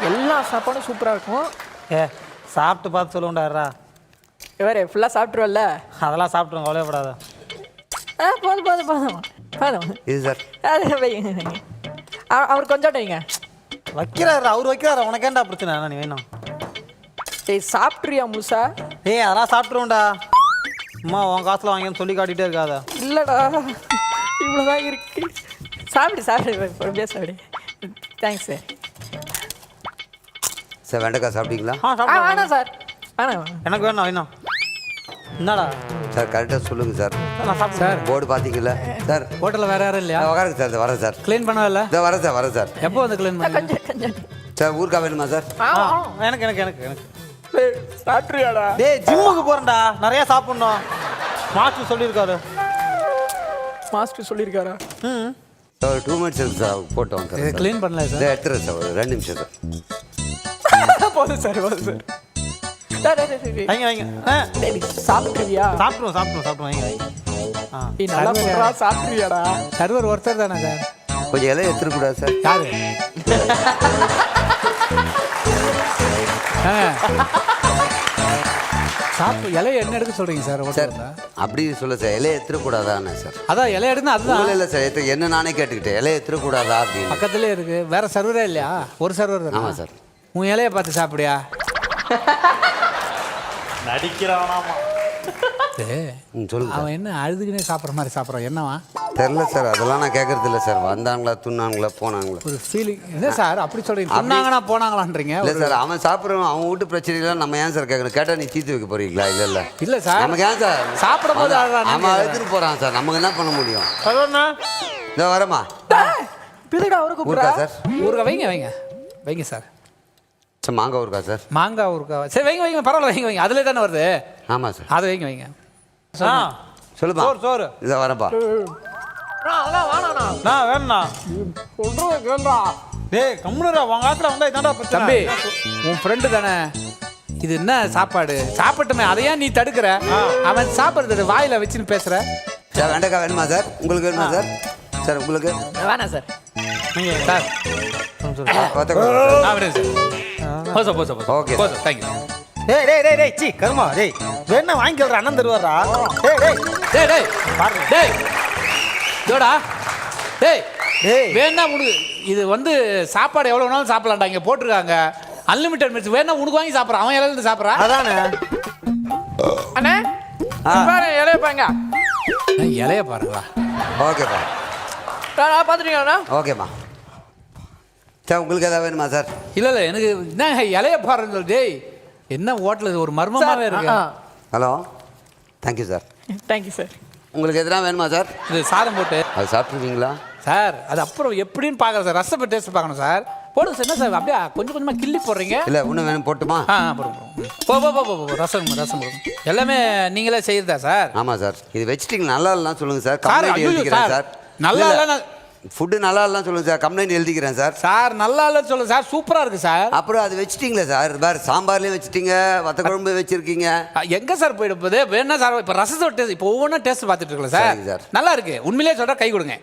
எல்லா சாப்பாடும் சூப்பராக இருக்கும். சாப்பிட்டு பார்த்து சொல்லுண்டாரா. வேறு ஃபுல்லாக சாப்பிட்ருவல்ல? அதெல்லாம் சாப்பிட்ருவோம், கவலைப்படாத. போதும் போதும் போதும் போதும். இது சார் அது வைங்க. அவர் கொஞ்சம் வைங்க. வைக்கிறாரு, அவர் வைக்கிறாரு. உனக்கு ஏன்டா பிரச்சனை? நீ வேணும். சாப்பிட்றியா முழுசா? அதெல்லாம் சாப்பிட்ருவோம்டா. அம்மா உன் காசில் வாங்கின்னு சொல்லி காட்டிகிட்டே இருக்காத. இல்லைடா, இவ்வளோதான் இருக்கு. சாப்பிடு பொறுமையாக சாப்பிடு. Thanks sir. சார் வெண்டைக்காய் சாப்பிட்டீங்களா? வேணாம் சார், வேணாம். எனக்கு வேணும். என்னடா சார் கரெக்டாக சொல்லுங்கள் சார். நான் சாப்பிட்டு சார். போர்டு பார்த்தீங்களா சார்? ஹோட்டலில் வேறு யாரும் இல்லையா? உட்காருங்க சார். வரேன் சார். க்ளீன் பண்ணல? இதை வரேன் சார். எப்போ வந்து க்ளீன் பண்ண? சார் ஊருக்கா வேணுமா சார்? எனக்கு சாப்பிட்றியாடா? ஜிம்முக்கு போகிறேன்டா, நிறையா சாப்பிட்ணும். மாஸ்டர் சொல்லியிருக்காரு. மாஸ்டர் சொல்லியிருக்காரா? சார் 2 மினிட்ஸ் இருக்கு சார், போட்டு வந்து க்ளீன் பண்ணல சார். இதை எடுத்துறேன் சார், ஒரு 2 நிமிஷம் சார். போதும் சார். வைங்க. சாப்பிட்ருவியா? சாப்பிட்ருவோம். வைங்க. நல்லா போடுறா. சாப்பிட்ருவியாடா? சர்வர் ஒருத்தர் தானே சார்? கொஞ்சம் இலையை எடுத்துடக்கூடாது சார். யாரு? இலையை என்ன எடுக்க சொல்றீங்க சார்? சார் அப்படி சொல்ல சார், இலையை எடுத்துடக்கூடாதானே சார்? அதான் இலையை எடுத்து அதுதான் இல்லை சார், என்ன நானே கேட்டுக்கிட்டேன், இலையை எடுத்துடக்கூடாதா அப்படின்னு. பக்கத்துலேயே இருக்கு. வேற சர்வரே இல்லையா? ஒரு சர்வர் தான். ஆமாம் சார். உன் இலையை பார்த்து சாப்பிடியா? நடிக்கிறானாமா. சொல்லுங்க. அவன் என்ன அழுதுகினே சாப்பிட்ற மாதிரி சாப்பிட்றான்? என்னவா தெரில சார், அதெல்லாம் நான் கேட்கறது இல்லை சார். வந்தாங்களா, துண்ணாங்களா, போனாங்களா, ஒரு ஃபீலிங். என்ன சார் அப்படி சொல்றீங்க? சொன்னாங்கன்னா போனாங்களான்றீங்க? இல்லை சார், அவன் சாப்பிட்றவன் அவன் வீட்டு பிரச்சனைலாம் நம்ம ஏன் சார் கேட்கணும்? கேட்டால் நீ தீர்த்து வைக்க போறீங்களா? இல்லை சார், நமக்கு ஏன் சார் சாப்பிடும் போது அவன் அழுத்துட்டு போகிறான் சார், நமக்கு என்ன பண்ண முடியும்? இதோ வரமா ஊருக்கா சார்? ஊருக்கா வைங்க சார். சார் மாங்காய் ஊருக்கா சார்? மாங்காய் ஊருக்கா? சரி வைங்க பரவாயில்ல, வைங்க. அதிலே தானே வருது. ஆமாம் சார். அதை வைங்க. சொல்லுப்பா. சோறு இதை வரப்பா. வேணுண்ணா. கம்முனுரா, உன் காசுல வந்தா இதாண்டா தம்பி, உன் ஃப்ரெண்டு தானே. இது என்ன சாப்பாடு? சாப்பிட்டுமே, அதையா நீ தடுக்கிற? அவன் சாப்பிட்றது வாயில வச்சுன்னு பேசுற. சார் வெண்டைக்காய் வேணுமா சார்? உங்களுக்கு வேணுமா சார்? சார் உங்களுக்கு வேணாம் sir. Sir okay sir, thank you. கருமா வேணா வாங்கிக்கிறா, அண்ணன் தருவாரா? வேணா உனக்கு இது வந்து சாப்பாடு எவ்வளோ வேணாலும் சாப்பிடலாம்டா. இங்கே போட்டிருக்காங்க அன்லிமிட்டட் மினிட்ஸ். வேணா உனக்கு வாங்கி சாப்பிட்றான், அவன் இலையில சாப்பிட்றான். அதானே அண்ணே, இலைய பாருங்க. இலைய பாருங்களா? ஓகேப்பா. பார்த்துட்டீங்களா? ஓகேம்மா. சார் உங்களுக்கு எதாவது வேணுமா சார்? இல்லை எனக்கு என்ன இலைய பாருங்க. டேய், என்ன ஹோட்டல் ஒரு மர்மமாகவே இருக்கு. Hello, thank you sir. Thank you sir. உங்களுக்கு எதுனா வேணுமா சார்? இது சாதம் போட்டு அது சாப்பிட்ருவீங்களா சார்? அது அப்புறம் எப்படின்னு பார்க்குறேன் சார். ரசப்பை டேஸ்ட் பார்க்கணும் சார். போடுங்க சார். என்ன சார் அப்படியே கொஞ்சம் கொஞ்சமாக கிள்ளி போடுறீங்க? இல்லை இன்னும் வேணும், போட்டுமா? போடுங்க. ரசம் போடுங்க. எல்லாமே நீங்களே செய்யறதா சார்? ஆமாம் சார். இது வச்சுட்டிங்க நல்லா இல்லைனா சொல்லுங்கள் சார், கம்ப்ளைண்ட் எழுதிக்கிறேன் சார். நல்லா இல்லைன்னா ஃபுட்டு நல்லா இல்லைனா சொல்லுங்கள் சார், கம்ப்ளைண்ட் எழுதிக்கிறேன் சார். சார் நல்லா இல்லைன்னு சொல்லுங்கள் சார், சூப்பராக இருக்குது சார். அப்புறம் அது வச்சுட்டிங்களே சார், வேறு சாம்பார்லேயும் வச்சுட்டிங்க, வத்த குழம்பு வச்சுருக்கீங்க. எங்கே சார் போயிட போகுது? வேணா சார் இப்போ ரசத்தோட டேஸ்ட் இப்போ ஒவ்வொன்றும் டேஸ்ட் பார்த்துட்டு இருக்கல சார். சார் நல்லா இருக்கு, உண்மையிலேயே சொல்கிறேன், கை கொடுங்க.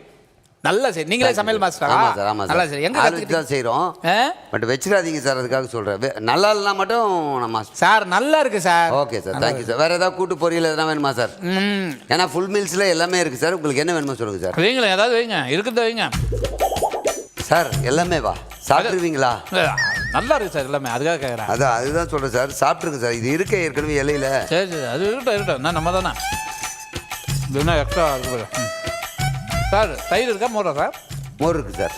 நல்லா சரி, நீங்களே சமையல் மாஸ்டரா? ஆமாம் சார், ஆமாம் நல்லா சார். சரி. எங்கே கற்றுக்கிட்டு தான் செய்கிறோம், பட் வச்சுக்காதீங்க சார், அதுக்காக சொல்கிறேன். நல்லா இல்லைனா மட்டும் நம்ம சார் நல்லா இருக்குது sir. Okay sir, thank you sir. வேறு ஏதாவது கூட்டு பொரியல் எதனா வேணுமா சார்? ஏன்னா ஃபுல் மீல்ஸில் எல்லாமே இருக்குது சார். உங்களுக்கு என்ன வேணுமோ சொல்லுங்கள் சார். வைங்களேன், ஏதாவது வைங்க, இருக்கிறத வைங்க சார். எல்லாமே வா சாப்பிட்ருவீங்களா? நல்லா இருக்குது சார் எல்லாமே, அதுக்காக கேட்குறேன். அதுதான் சொல்கிறேன் சார், சாப்பிட்ருங்க சார். இது இருக்க ஏற்கனவே இலையில. சரி அது இருக்கட்டும் நம்ம தானே. இதுனா எக்ஸ்ட்ரா இருக்கு சார். தயிர் இருக்கா, மோரா சார்? மோர் இருக்குது சார்.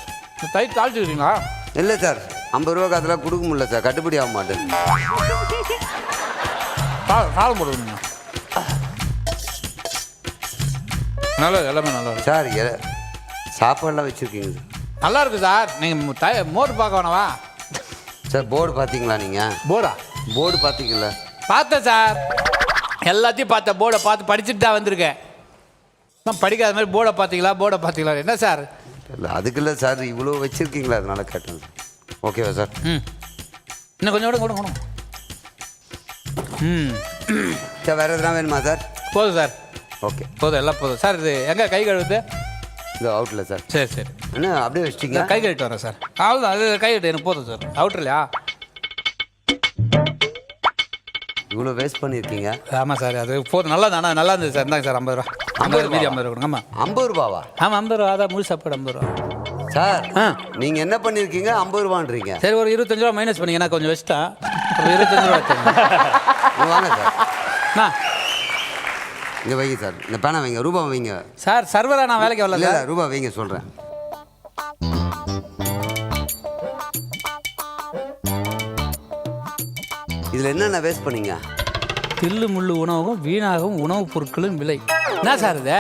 தயிர் தாளிச்சுக்கிறீங்களா? இல்லை சார், 50 ரூபா அதெல்லாம் கொடுக்க முடியல சார், கட்டுப்படி ஆக மாட்டேன். சாதம் போடுவீங்க. நல்லது, எல்லாமே நல்லா இருக்கு சார். சாப்பாடெல்லாம் வச்சுருக்கீங்க சார். நல்லா இருக்குது சார். நீங்கள் மோர் பார்க்க வேணவா சார்? போர்டு பார்த்தீங்களா நீங்கள்? போர்டு பார்த்தீங்களா? பார்த்தேன் சார், எல்லாத்தையும் பார்த்தேன். போர்டை பார்த்து படிச்சுட்டு தான் வந்திருக்கேன். நான் படிக்காத மாதிரி போர்டை பார்த்தீங்களா என்ன சார்? இல்லை அதுக்கு இல்லை சார், இவ்வளோ வச்சுருக்கீங்களா, அதனால கேட்டேன். ஓகேவா சார்? இன்னும் கொஞ்சம் கொடுங்க. சார் வேறு எதுனா வேணுமா சார்? போதும் சார். ஓகே போதும், எல்லாம் போதும் சார். இது எங்கே கை கழுவுது? இந்த அவுட்டில் சார். சரி சரி. என்ன அப்படியே வச்சிட்டிங்க? கை கழிட்டு வரேன் சார். அவ்வளோதான், அது கை கட்டு எனக்கு போதும் சார். அவுட்ரு இல்லையா? இவ்வளோ வேஸ்ட் பண்ணியிருக்கீங்க. ஆமாம் சார், அது போதும். நல்லா தானே, நல்லா இருந்தது சார். இந்தாங்க சார் 50 ரூபா. 50 மீதி 50 ரூபா கொடுங்க. ஆமாம் 50 ரூபாவா? ஆமாம் 50 ரூபா. அதான் முழு சாப்பாடு 50 ரூபா சார். ஆ நீங்கள் என்ன பண்ணியிருக்கீங்க? 50 ரூபான்றீங்க. சரி, ஒரு 25 ரூபா மைனஸ் பண்ணிங்க. நான் கொஞ்சம் வச்சிட்டேன். ஒரு 25 ரூபா வச்சுருங்க. வாங்க சார். அண்ணா இங்கே வைங்க சார். இந்த பேனா வைங்க. ரூபா வைங்க சார். சர்வரா நான் வேலைக்கு வரல இல்லை, சார். ரூபா வைங்க சொல்கிறேன். இதில் என்னென்ன வேஸ்ட் பண்ணீங்க? தில்லு முள்ளு உணவும் வீணாகவும் உணவுப் பொருட்களின் விலை. என்ன சார் இது?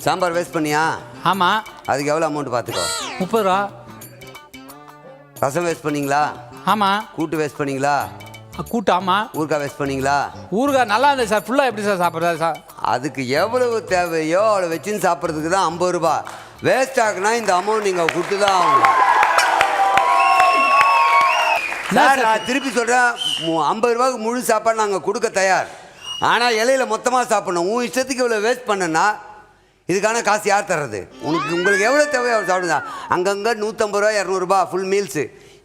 சாம்பார் வேஸ்ட் பண்ணியா? ஆமாம். அதுக்கு எவ்வளோ அமௌண்ட் பார்த்துக்கோ. 30 ரூபா. ரசம் வேஸ்ட் பண்ணீங்களா? ஆமாம். கூட்டு வேஸ்ட் பண்ணீங்களா? கூட்டு. ஆமாம். ஊறுகாய் வேஸ்ட் பண்ணீங்களா? ஊறுகாய் நல்லா இருந்தது சார். ஃபுல்லாக எப்படி சார் சாப்பிட்றது சார்? அதுக்கு எவ்வளவு தேவையோ அவ்வளோ வச்சுன்னு சாப்பிட்றதுக்கு தான் 50 ரூபா. வேஸ்ட் ஆகுனா இந்த அமௌண்ட் நீங்கள் கொடுத்து தான் ஆகணும் சார். நான் திருப்பி சொல்கிறேன், 50 ரூபாய்க்கு முழு சாப்பாடு நாங்கள் கொடுக்க தயார். ஆனால் இலையில மொத்தமாக சாப்பிடணும். உன் இஷ்டத்துக்கு இவ்வளோ வேஸ்ட் பண்ணனா இதுக்கான காசு யார் தர்றது? உங்களுக்கு எவ்வளோ தேவையோ அவ்வளோ சாப்பிடுங்க. அங்கங்கே 150 ரூபா 200 ரூபா ஃபுல் மீல்ஸு.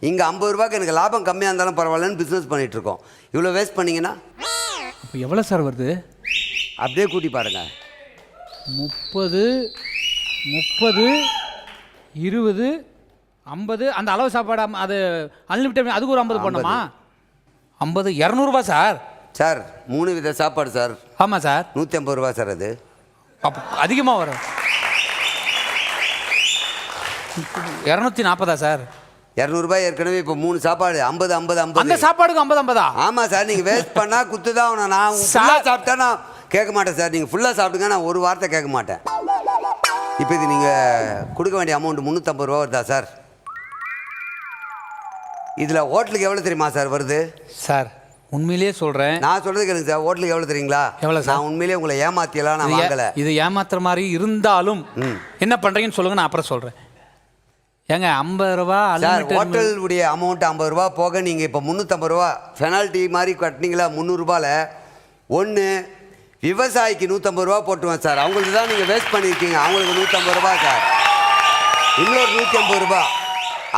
இங்கே 50 ரூபாய்க்கு எனக்கு லாபம் கம்மியாக இருந்தாலும் பரவாயில்லன்னு பிஸ்னஸ் பண்ணிகிட்ருக்கோம். இவ்வளோ வேஸ்ட் பண்ணிங்கன்னா இப்போ எவ்வளோ சார் வருது? அப்படியே கூட்டி பாருங்கள். 30 20 50. அந்த அளவு சாப்பாடு அது அன்லிமிட்டட். அதுக்கு ஒரு 50 போடணுமா? 50 200 சார். சார் 3 வித சாப்பாடு சார். ஆமாம் சார். 150 ரூபா சார். அது அப்போ அதிகமாக வரும். 240 சார். 200 ரூபாய் ஏற்கனவே. இப்போ 3 சாப்பாடு 50 50 50. அந்த சாப்பாடுக்கு 50 50. ஆமாம் சார். நீங்கள் வேஸ்ட் பண்ணால் குத்து தான் ஆகணும். நான் ஃபுல்லாக சாப்பிட்டா நான் கேட்க மாட்டேன் சார். நீங்கள் ஃபுல்லாக சாப்பிடுங்க, நான் ஒரு வார்த்தை கேட்க மாட்டேன். இப்போ இது நீங்கள் கொடுக்க வேண்டிய அமௌண்ட் 350 ரூபா வருதா சார்? இதில் ஹோட்டலுக்கு எவ்வளோ தெரியுமா சார் வருது? சார் உண்மையிலேயே சொல்கிறேன். நான் சொல்கிறது கேளுங்க சார். ஹோட்டலுக்கு எவ்வளோ தெரியுங்களா? எவ்வளோ சார்? நான் உண்மையிலேயே உங்களை ஏமாத்தியெல்லாம் நான் வாங்கலை. இது ஏமாத்துற மாதிரி இருந்தாலும் என்ன பண்ணுறீங்கன்னு சொல்லுங்கள், நான் அப்புறம் சொல்கிறேன். ஏங்க 50 ரூபா சார். ஹோட்டலுடைய அமௌண்ட் 50 ரூபா போக நீங்கள் இப்போ 350 ரூபா பெனால்ட்டி மாதிரி கட்டினீங்களா? 300 ரூபாயில் ஒன்று விவசாயிக்கு 150 ரூபா போட்டுவேன் சார். அவங்களுக்கு தான் நீங்கள் வேஸ்ட் பண்ணியிருக்கீங்க. அவங்களுக்கு 150 ரூபா சார். இன்னொரு 150 ரூபா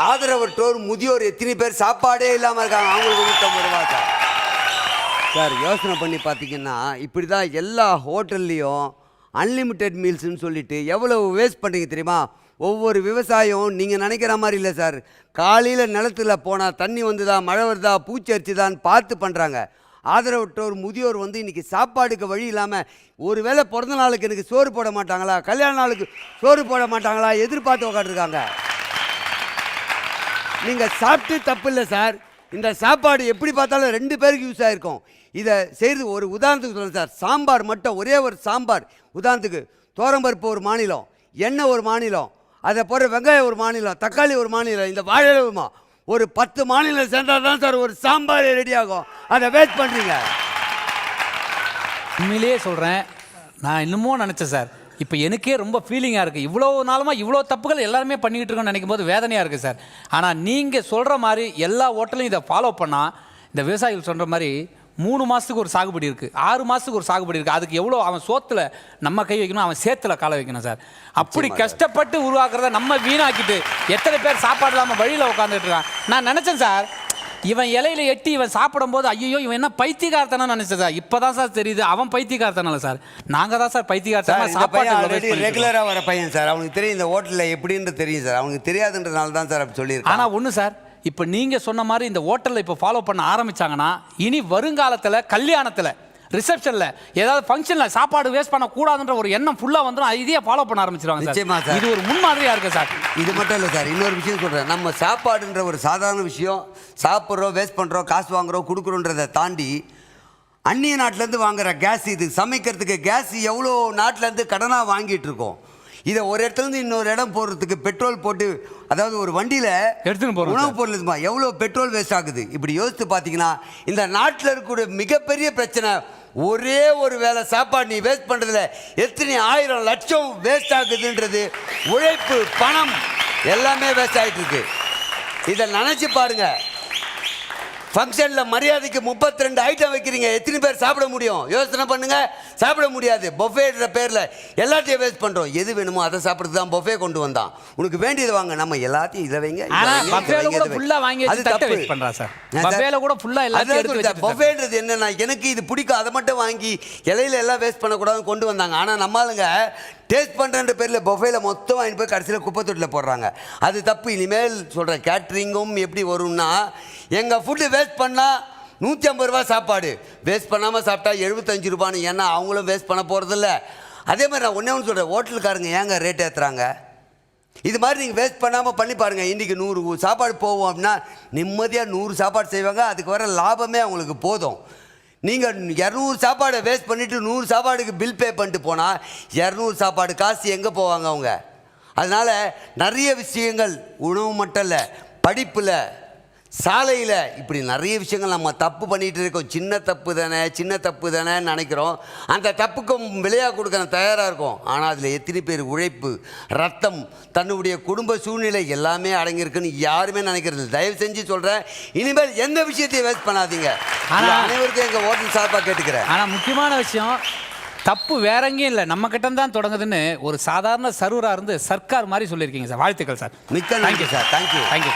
ஆதரவற்றோர் முதியோர் எத்தனை பேர் சாப்பாடே இல்லாமல் இருக்காங்க, அவங்களுக்கு 150 ரூபா சார். சார் யோசனை பண்ணி பார்த்தீங்கன்னா இப்படி தான் எல்லா ஹோட்டல்லையும் அன்லிமிட்டெட் மீல்ஸ்ன்னு சொல்லிட்டு எவ்வளோ வேஸ்ட் பண்ணுறீங்க தெரியுமா? ஒவ்வொரு விவசாயம் நீங்கள் நினைக்கிற மாதிரி இல்லை சார். காலையில் நிலத்தில் போனால் தண்ணி வந்துதா, மழை வருதா, பூச்சி அரிச்சுதான்னு பார்த்து பண்ணுறாங்க. ஆதரவற்றோர் முதியோர் இன்றைக்கி சாப்பாடுக்கு வழி இல்லாமல் ஒரு வேளை பிறந்த நாளுக்கு எனக்கு சோறு போட மாட்டாங்களா, கல்யாண நாளுக்கு சோறு போட மாட்டாங்களா எதிர்பார்த்து உட்காந்துருக்காங்க. நீங்கள் சாப்பிட்டு தப்பு இல்லை சார். இந்த சாப்பாடு எப்படி பார்த்தாலும் 2 பேருக்கு யூஸ் ஆகிருக்கும். இதை செய்கிறது ஒரு உதாரணத்துக்கு சொல்லுங்கள் சார். சாம்பார் மட்டும் ஒரே ஒரு சாம்பார். உதாரணத்துக்கு தோரம்பருப்பு ஒரு மாநிலம், எண்ணெய் ஒரு மாநிலம், அதை போகிற வெங்காயம் ஒரு மாநிலம், தக்காளி ஒரு மாநிலம், இந்த வாழைமா ஒரு 10 மாநிலம் சேர்ந்தால் தான் சார் ஒரு சாம்பார் ரெடி ஆகும். அதை வேஸ்ட் பண்ணுறீங்க. உண்மையிலேயே சொல்கிறேன். நான் இன்னமும் நினச்சேன் சார். இப்போ எனக்கே ரொம்ப ஃபீலிங்காக இருக்குது. இவ்வளோ நாளமாக இவ்வளோ தப்புகள் எல்லாருமே பண்ணிக்கிட்டு இருக்கோன்னு நினைக்கும் போது வேதனையாக இருக்குது சார். ஆனால் நீங்கள் சொல்கிற மாதிரி எல்லா ஹோட்டலையும் இதை ஃபாலோ பண்ணால் இந்த விவசாயிகள் சொல்கிற மாதிரி 3 மாதத்துக்கு ஒரு சாகுபடி இருக்குது, 6 மாதத்துக்கு ஒரு சாகுபடி இருக்குது. அதுக்கு எவ்வளோ அவன் சோத்தில் நம்ம கை வைக்கணும், அவன் சேத்துல காலை வைக்கணும் சார். அப்படி கஷ்டப்பட்டு உருவாக்குறத நம்ம வீணாக்கிட்டு எத்தனை பேர் சாப்பாடு இல்லாமல் வழியில் உட்காந்துட்டு இருக்கான். நான் நினச்சேன் சார், இவன் இலையில எட்டி இவன் சாப்பிடும் போது ஐயோ இவன் என்ன பைத்தியக்காரத்தனா நினைச்சேன் சார். இப்போதான் சார் தெரியுது அவன் பைத்தியக்காரத்தனால சார். நாங்கள் தான் சார் பைத்தியக்காரத்தனா. சாப்பாடு ரெகுலராக வர பையன் சார். அவனுக்கு தெரியும் இந்த ஹோட்டலில் எப்படின்னு தெரியும் சார். அவனுக்கு தெரியாதுன்றதுனால தான் சார் அப்படி சொல்லியிருக்கேன். ஆனால் ஒன்று சார், இப்போ நீங்கள் சொன்ன மாதிரி இந்த ஹோட்டலில் இப்போ ஃபாலோ பண்ண ஆரம்பித்தாங்கன்னா இனி வருங்காலத்தில் கல்யாணத்தில் ரிசப்ஷனில் ஏதாவது ஃபங்க்ஷனில் சாப்பாடு வேஸ்ட் பண்ணக்கூடாதுன்ற ஒரு எண்ணம் ஃபுல்லாக வந்துடும். இதையே ஃபாலோ பண்ண ஆரம்பிச்சிருவாங்க. நிச்சயமா சார். இது ஒரு முன்மாதிரியாக இருக்குது சார். இது மட்டும் இல்லை சார், இன்னொரு விஷயம் சொல்கிறேன். நம்ம சாப்பாடுன்ற ஒரு சாதாரண விஷயம், சாப்பிட்றோம், வேஸ்ட் பண்ணுறோம், காசு வாங்குகிறோம், கொடுக்குறோன்றதை தாண்டி அந்நிய நாட்டிலேருந்து வாங்குகிற கேஸ், இது சமைக்கிறதுக்கு கேஸ் எவ்வளோ நாட்டிலேருந்து கடனாக வாங்கிட்டு இருக்கோம். இதை ஒரு இடத்துலேருந்து இன்னொரு இடம் போடுறதுக்கு பெட்ரோல் போட்டு, அதாவது ஒரு வண்டியில் எடுத்துன்னு போகிறோம் உணவு பொருள் இதுமா எவ்வளோ பெட்ரோல் வேஸ்ட் ஆகுது. இப்படி யோசித்து பார்த்தீங்கன்னா இந்த நாட்டில் இருக்கக்கூடிய மிகப்பெரிய பிரச்சனை ஒரே ஒரு வேளை சாப்பாடு நீ வேஸ்ட் பண்ணுறதுல எத்தனை 1000 லட்சம் வேஸ்ட் ஆகுதுன்றது. உழைப்பு, பணம் எல்லாமே வேஸ்ட் ஆகிட்டு இருக்கு. இதை நினச்சி பாருங்க. ஃபங்க்ஷனில் மரியாதைக்கு 32 ஐட்டம் வைக்கிறீங்க, எத்தனை பேர் சாப்பிட முடியும்? யோசனை பண்ணுங்க. சாப்பிட முடியாது. பொஃபேன்ற பேரில் எல்லாத்தையும் வேஸ்ட் பண்ணுறோம். எது வேணுமோ அதை சாப்பிட்றது தான் பொஃபே கொண்டு வந்தான். உனக்கு வேண்டியது வாங்க, நம்ம எல்லாத்தையும் இதை வைங்க. பொஃபேன்றது என்னன்னா, எனக்கு இது பிடிக்கும் அதை மட்டும் வாங்கி இலையில எல்லாம் வேஸ்ட் பண்ணக்கூடாதுன்னு கொண்டு வந்தாங்க. ஆனால் நம்மளுங்க டேஸ்ட் பண்ணுறன்ற பேரில் பொஃபேல மொத்தம் வாங்கி போய் கடைசியில் குப்பை தொட்டில் போடுறாங்க. அது தப்பு. இனிமேல் சொல்கிறேன், கேட்ரிங்கும் எப்படி வரும்னா, எங்கள் ஃபுட்டு வேஸ்ட் பண்ணால் 150 ரூபா சாப்பாடு, வேஸ்ட் பண்ணாமல் சாப்பிட்டா 75 ரூபான்னு. ஏன்னா அவங்களும் வேஸ்ட் பண்ண போகிறதில்ல. அதே மாதிரி நான் ஒன்று சொல்கிறேன், ஹோட்டலுக்காரங்க ஏங்க ரேட் ஏற்றுறாங்க? இது மாதிரி நீங்கள் வேஸ்ட் பண்ணாமல் பண்ணி பாருங்கள். இன்றைக்கி 100 சாப்பாடு போவோம் அப்படின்னா நிம்மதியாக 100 சாப்பாடு செய்வாங்க. அதுக்கு வர லாபமே அவங்களுக்கு போதும். நீங்கள் 200 சாப்பாடை வேஸ்ட் பண்ணிவிட்டு 100 சாப்பாடுக்கு பில் பே பண்ணிட்டு போனால் 200 சாப்பாடு காசு எங்கே போவாங்க அவங்க? அதனால் நிறைய விஷயங்கள், உணவு மட்டும் இல்லை, படிப்பில், சாலையில், இப்படி நிறைய விஷயங்கள் நம்ம தப்பு பண்ணிகிட்டு இருக்கோம். சின்ன தப்பு தானே நினைக்கிறோம். அந்த தப்புக்கும் விலையாக கொடுக்க தயாராக இருக்கும். ஆனால் அதில் எத்தனை பேர் உழைப்பு, ரத்தம், தன்னுடைய குடும்ப சூழ்நிலை எல்லாமே அடங்கியிருக்குன்னு யாருமே நினைக்கிறது. தயவு செஞ்சு சொல்கிறேன், இனிமேல் எந்த விஷயத்தையும் வேஸ்ட் பண்ணாதீங்க. அனைவருக்கும் எங்கள் ஹோட்டல் சார்பாக கேட்டுக்கிறேன். ஆனால் முக்கியமான விஷயம், தப்பு வேற எங்கேயும் இல்லை, நம்ம கிட்ட தான் தொடங்குதுன்னு ஒரு சாதாரண சர்வராக இருந்து சர்க்கார் மாதிரி சொல்லியிருக்கீங்க சார். வாழ்த்துக்கள் சார். மிக்க நன்றி சார். தேங்க்யூ. தேங்க்யூ.